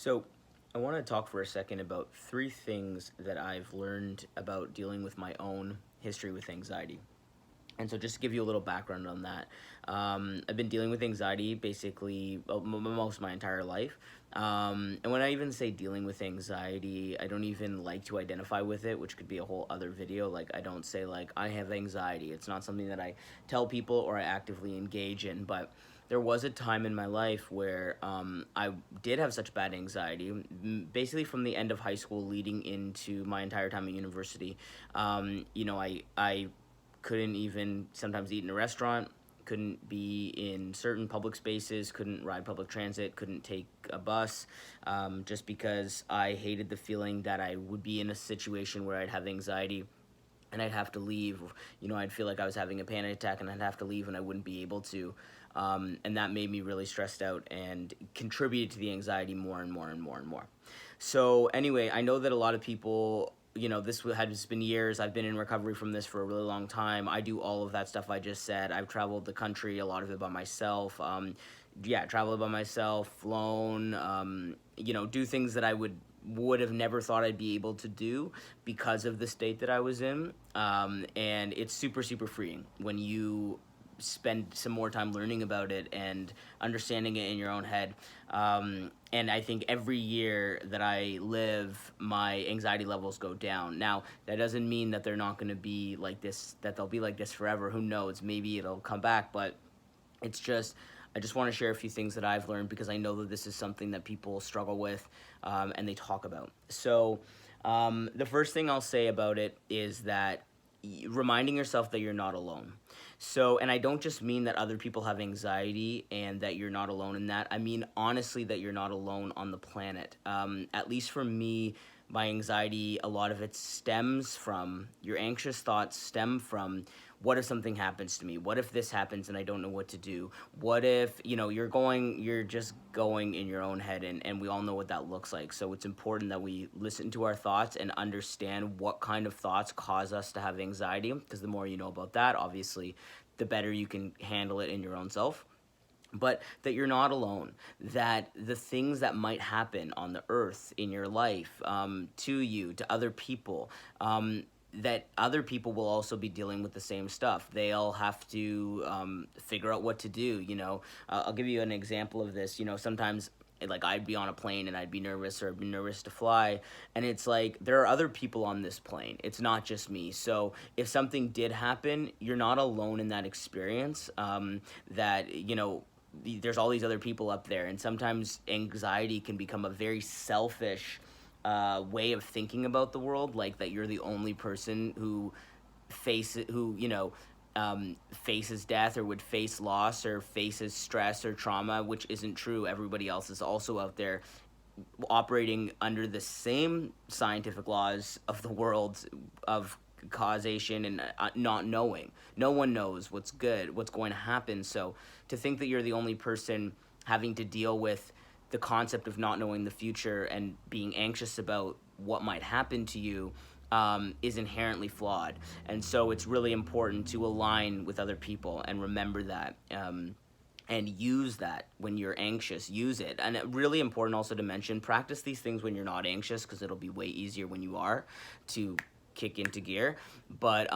So, I want to talk for a second about three things that I've learned about dealing with my own history with anxiety. And so, just to give you a little background on that, I've been dealing with anxiety basically most of my entire life. And when I even say dealing with anxiety, I don't even like to identify with it, which could be a whole other video. Like, I don't say, like, I have anxiety. It's not something that I tell people or I actively engage in. But there was a time in my life where I did have such bad anxiety, basically from the end of high school leading into my entire time at university. I couldn't even sometimes eat in a restaurant, couldn't be in certain public spaces, couldn't ride public transit, couldn't take a bus, just because I hated the feeling that I would be in a situation where I'd have anxiety and I'd have to leave. I'd feel like I was having a panic attack and I'd have to leave and I wouldn't be able to. And that made me really stressed out and contributed to the anxiety more and more and more and more. So anyway, I know that a lot of people, this has been years. I've been in recovery from this for a really long time. I do all of that stuff I just said. I've traveled the country, a lot of it by myself. Traveled by myself, flown, do things that I would have never thought I'd be able to do because of the state that I was in. And it's super, super freeing when you spend some more time learning about it and understanding it in your own head. And I think every year that I live, my anxiety levels go down. Now, that doesn't mean that they're not going to be like this, that they'll be like this forever. Who knows? Maybe it'll come back, but it's just, I just want to share a few things that I've learned because I know that this is something that people struggle with and they talk about. So the first thing I'll say about it is that reminding yourself that you're not alone. So, and I don't just mean that other people have anxiety and that you're not alone in that. I mean, honestly, that you're not alone on the planet. At least for me, my anxiety, a lot of it stems from, your anxious thoughts stem from, what if something happens to me? What if this happens and I don't know what to do? What if, you're just going in your own head, and we all know what that looks like. So it's important that we listen to our thoughts and understand what kind of thoughts cause us to have anxiety, because the more you know about that, obviously, the better you can handle it in your own self. But that you're not alone, that the things that might happen on the earth in your life, to you, to other people, that other people will also be dealing with the same stuff. They'll have to figure out what to do. I'll give you an example of this. Sometimes, like, I'd be on a plane and I'd be nervous, or I'd be nervous to fly, and it's like there are other people on this plane. It's not just me. So if something did happen, you're not alone in that experience. There's all these other people up there, and sometimes anxiety can become a very selfish way of thinking about the world, like that you're the only person who faces death or would face loss or faces stress or trauma, which isn't true. Everybody else is also out there operating under the same scientific laws of the world of causation and not knowing. No one knows what's going to happen. So to think that you're the only person having to deal with the concept of not knowing the future and being anxious about what might happen to you is inherently flawed. And so it's really important to align with other people and remember that. And use that when you're anxious. Use it. And really important also to mention, practice these things when you're not anxious, because it'll be way easier when you are to kick into gear. But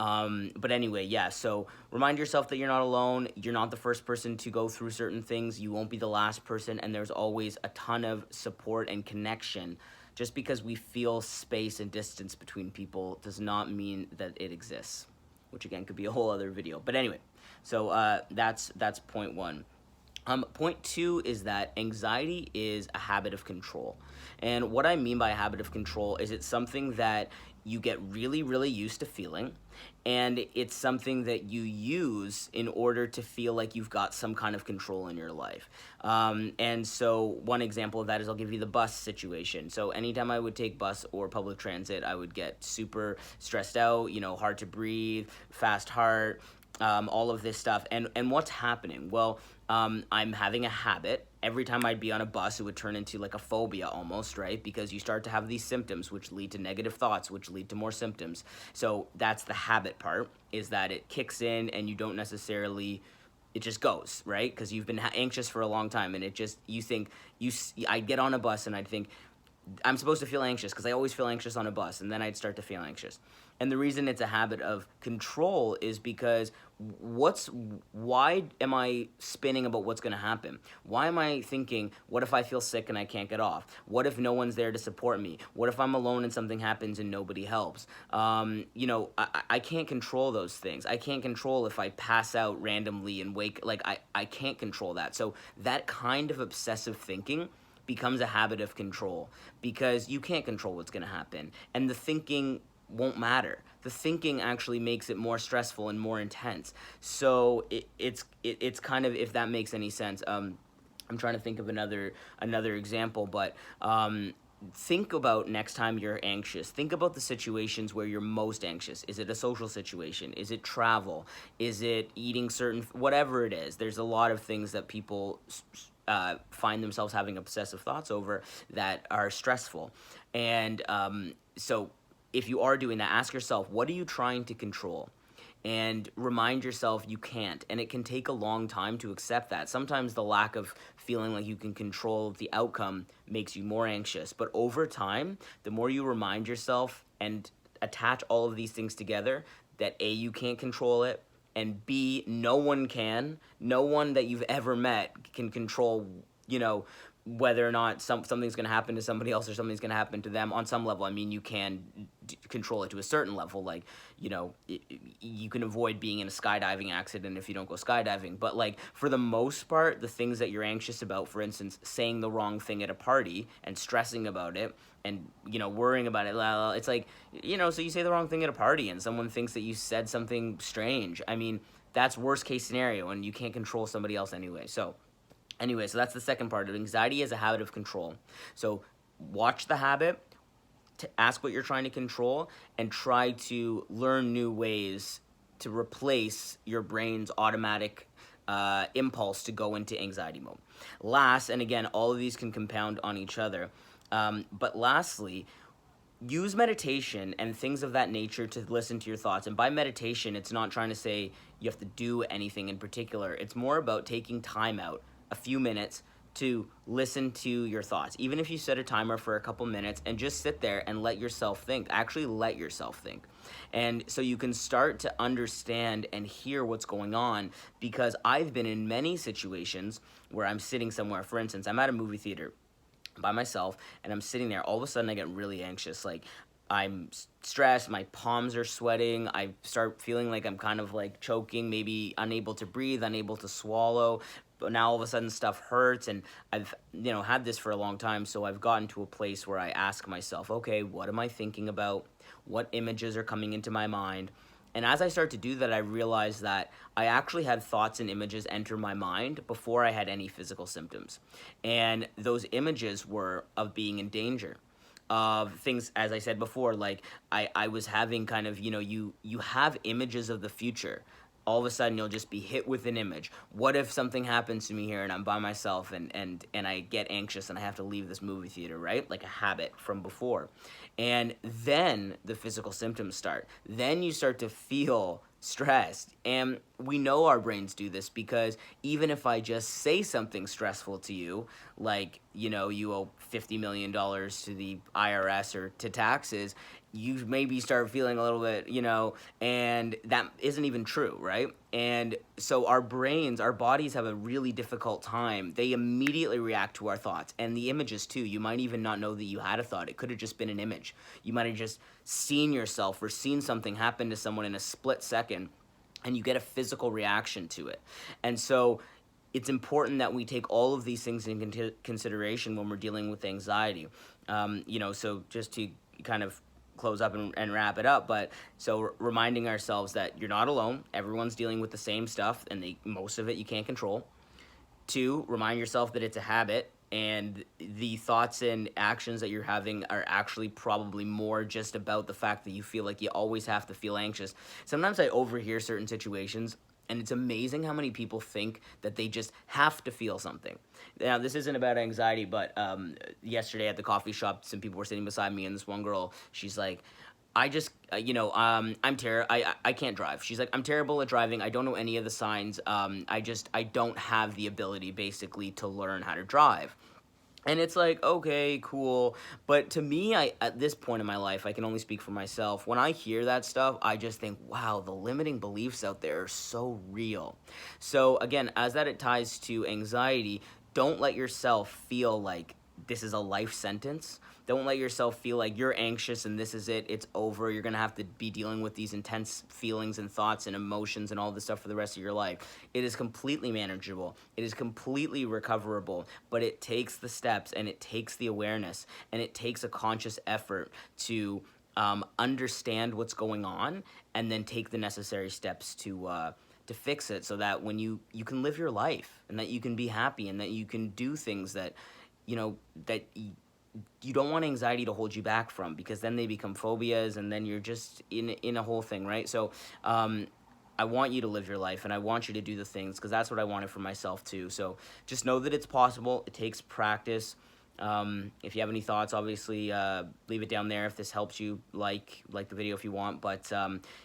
anyway, yeah, so remind yourself that you're not alone. You're not the first person to go through certain things. You won't be the last person, and there's always a ton of support and connection. Just because we feel space and distance between people does not mean that it exists, which again could be a whole other video. But anyway, so that's point one. Point two is that anxiety is a habit of control. And what I mean by a habit of control is it's something that you get really, really used to feeling, and it's something that you use in order to feel like you've got some kind of control in your life. And so one example of that is, I'll give you the bus situation. So anytime I would take bus or public transit, I would get super stressed out, hard to breathe, fast heart, all of this stuff. And what's happening? Well, I'm having a habit. Every time I'd be on a bus, it would turn into like a phobia almost, right? Because you start to have these symptoms, which lead to negative thoughts, which lead to more symptoms. So that's the habit part, is that it kicks in and you don't necessarily it just goes, right? Because you've been anxious for a long time, and it just, you think, I'd get on a bus and I'd think, I'm supposed to feel anxious because I always feel anxious on a bus, and then I'd start to feel anxious. And the reason it's a habit of control is because why am I spinning about what's going to happen? Why am I thinking, what if I feel sick and I can't get off? What if no one's there to support me? What if I'm alone and something happens and nobody helps? I can't control those things. I can't control if I pass out randomly and wake, like, I can't control that. So that kind of obsessive thinking becomes a habit of control, because you can't control what's going to happen, and the thinking won't matter. The thinking actually makes it more stressful and more intense. So it's kind of, if that makes any sense. I'm trying to think of another example, but think about next time you're anxious. Think about the situations where you're most anxious. Is it a social situation? Is it travel? Is it eating certain, whatever it is? There's a lot of things that people find themselves having obsessive thoughts over that are stressful. And so if you are doing that, ask yourself, what are you trying to control? And remind yourself you can't. And it can take a long time to accept that. Sometimes the lack of feeling like you can control the outcome makes you more anxious. But over time, the more you remind yourself and attach all of these things together, that A, you can't control it, and B, no one can. No one that you've ever met can control, whether or not something's going to happen to somebody else or something's going to happen to them on some level. I mean, you can control it to a certain level. Like, you can avoid being in a skydiving accident if you don't go skydiving. But, like, for the most part, the things that you're anxious about, for instance, saying the wrong thing at a party and stressing about it and, worrying about it, it's like, so you say the wrong thing at a party and someone thinks that you said something strange. I mean, that's worst case scenario, and you can't control somebody else anyway. So that's the second part of anxiety as a habit of control. So watch the habit, to ask what you're trying to control, and try to learn new ways to replace your brain's automatic impulse to go into anxiety mode. Last, and again, all of these can compound on each other, but lastly, use meditation and things of that nature to listen to your thoughts. And by meditation, it's not trying to say you have to do anything in particular. It's more about taking time out, a few minutes, to listen to your thoughts. Even if you set a timer for a couple minutes and just sit there and let yourself think. Actually let yourself think. And so you can start to understand and hear what's going on, because I've been in many situations where I'm sitting somewhere. For instance, I'm at a movie theater by myself and I'm sitting there. All of a sudden I get really anxious. Like, I'm stressed, my palms are sweating, I start feeling like I'm kind of like choking, maybe unable to breathe, unable to swallow. But now all of a sudden stuff hurts, and I've had this for a long time, so I've gotten to a place where I ask myself, okay, what am I thinking about? What images are coming into my mind? And as I start to do that, I realize that I actually had thoughts and images enter my mind before I had any physical symptoms. And those images were of being in danger, of things, as I said before, like I was having kind of, you have images of the future. All of a sudden you'll just be hit with an image. What if something happens to me here and I'm by myself and I get anxious and I have to leave this movie theater, right? Like a habit from before. And then the physical symptoms start. Then you start to feel stressed. And we know our brains do this, because even if I just say something stressful to you, like, you owe $50 million to the IRS or to taxes, you maybe start feeling a little bit, and that isn't even true, right? And so our bodies have a really difficult time. They immediately react to our thoughts, and the images too. You might even not know that you had a thought. It could have just been an image. You might have just seen yourself or seen something happen to someone in a split second, and you get a physical reaction to it. And so it's important that we take all of these things into consideration when we're dealing with anxiety. So just to kind of close up and wrap it up, but so reminding ourselves that you're not alone. Everyone's dealing with the same stuff, and most of it you can't control. 2, remind yourself that it's a habit, and the thoughts and actions that you're having are actually probably more just about the fact that you feel like you always have to feel anxious. Sometimes I overhear certain situations, and it's amazing how many people think that they just have to feel something. Now, this isn't about anxiety, but yesterday at the coffee shop, some people were sitting beside me, and this one girl, she's like, I just, I can't drive. She's like, I'm terrible at driving. I don't know any of the signs. I don't have the ability basically to learn how to drive. And it's like, okay, cool. But to me, at this point in my life, I can only speak for myself. When I hear that stuff, I just think, wow, the limiting beliefs out there are so real. So again, as that it ties to anxiety, don't let yourself feel like this is a life sentence. Don't let yourself feel like you're anxious and this is it, it's over. You're gonna have to be dealing with these intense feelings and thoughts and emotions and all this stuff for the rest of your life. It is completely manageable. It is completely recoverable, but it takes the steps and it takes the awareness and it takes a conscious effort to understand what's going on and then take the necessary steps to fix it, so that when you can live your life and that you can be happy and that you can do things that that you don't want anxiety to hold you back from, because then they become phobias and then you're just in a whole thing, right? So I want you to live your life and I want you to do the things, because that's what I wanted for myself too. So just know that it's possible. It takes practice. If you have any thoughts, obviously leave it down there. If this helps you, like the video if you want. But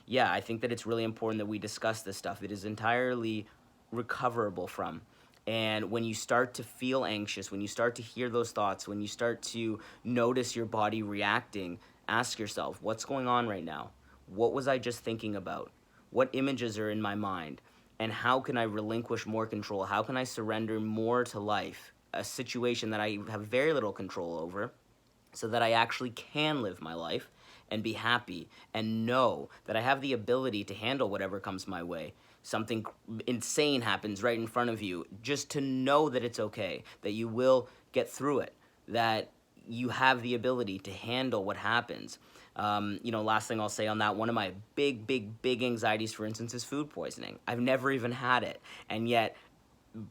yeah, I think that it's really important that we discuss this stuff. It is entirely recoverable from. And when you start to feel anxious, when you start to hear those thoughts, when you start to notice your body reacting, ask yourself, what's going on right now? What was I just thinking about? What images are in my mind? And how can I relinquish more control? How can I surrender more to life? A situation that I have very little control over, so that I actually can live my life and be happy and know that I have the ability to handle whatever comes my way. Something insane happens right in front of you, just to know that it's okay, that you will get through it, that you have the ability to handle what happens. Last thing I'll say on that, one of my big anxieties, for instance, is food poisoning. I've never even had it, and yet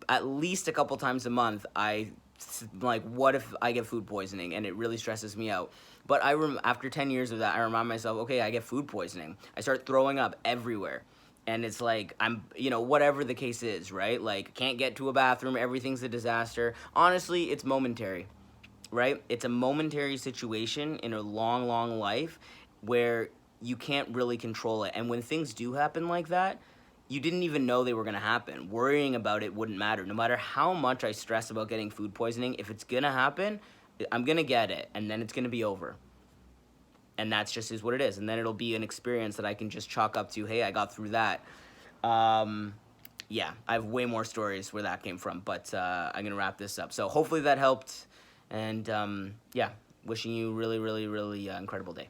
at least a couple times a month, like, what if I get food poisoning? And it really stresses me out. But after 10 years of that, I remind myself, okay, I get food poisoning. I start throwing up everywhere. And it's like, whatever the case is, right? Like, can't get to a bathroom, everything's a disaster. Honestly, it's momentary, right? It's a momentary situation in a long life where you can't really control it. And when things do happen like that, you didn't even know they were going to happen. Worrying about it wouldn't matter. No matter how much I stress about getting food poisoning, if it's going to happen, I'm going to get it, and then it's going to be over. And that's just is what it is. And then it'll be an experience that I can just chalk up to, hey, I got through that. Yeah, I have way more stories where that came from, but I'm going to wrap this up. So hopefully that helped. And yeah, wishing you really incredible day.